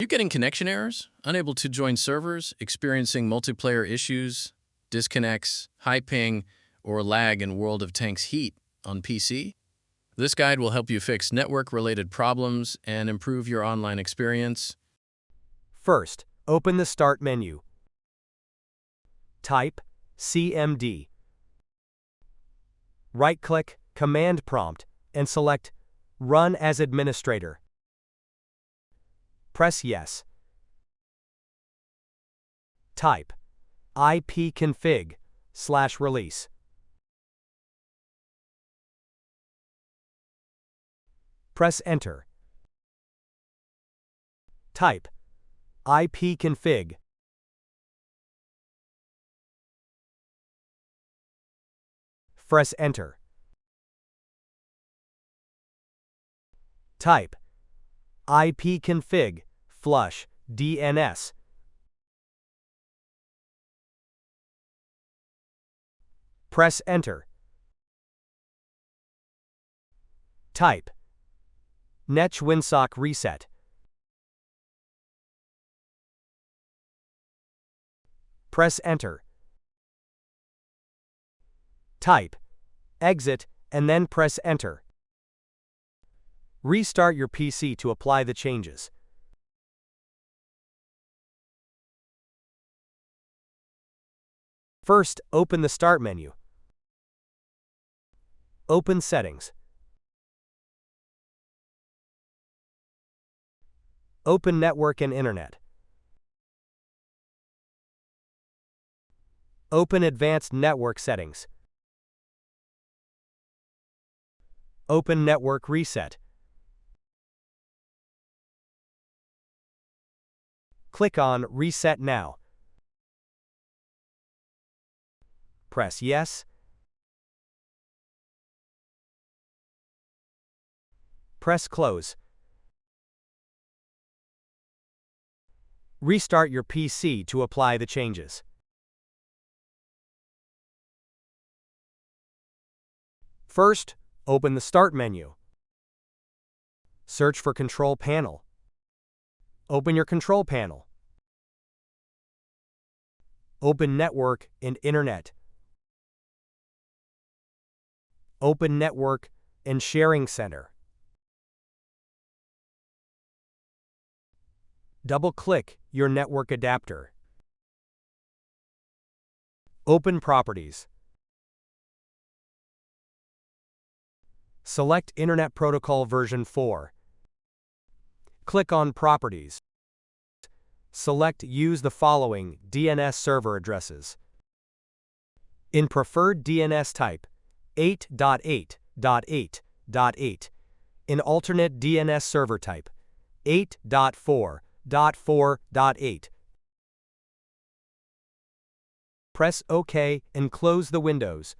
You getting connection errors? Unable to join servers? Experiencing multiplayer issues? Disconnects? High ping? Or lag in World of Tanks Heat on PC? This guide will help you fix network-related problems and improve your online experience. First, open the Start menu. Type CMD. Right-click Command Prompt and select Run as Administrator. Press Yes. Type ipconfig/release. Press Enter. Type ipconfig. Press Enter. Type ipconfig flush DNS. Press Enter. Type netwinsock reset. Press Enter. Type exit and then press Enter. Restart your PC to apply the changes. First, open the Start menu. Open Settings. Open Network and Internet. Open Advanced Network Settings. Open Network Reset. Click on Reset Now. Press Yes. Press Close. Restart your PC to apply the changes. First, open the Start menu. Search for Control Panel. Open your Control Panel. Open Network and Internet. Open Network and Sharing Center. Double-click your network adapter. Open Properties. Select Internet Protocol version 4. Click on Properties. Select Use the following DNS server addresses. In preferred DNS type, 8.8.8.8. In alternate DNS server type, 8.4.4.8. Press OK and close the windows.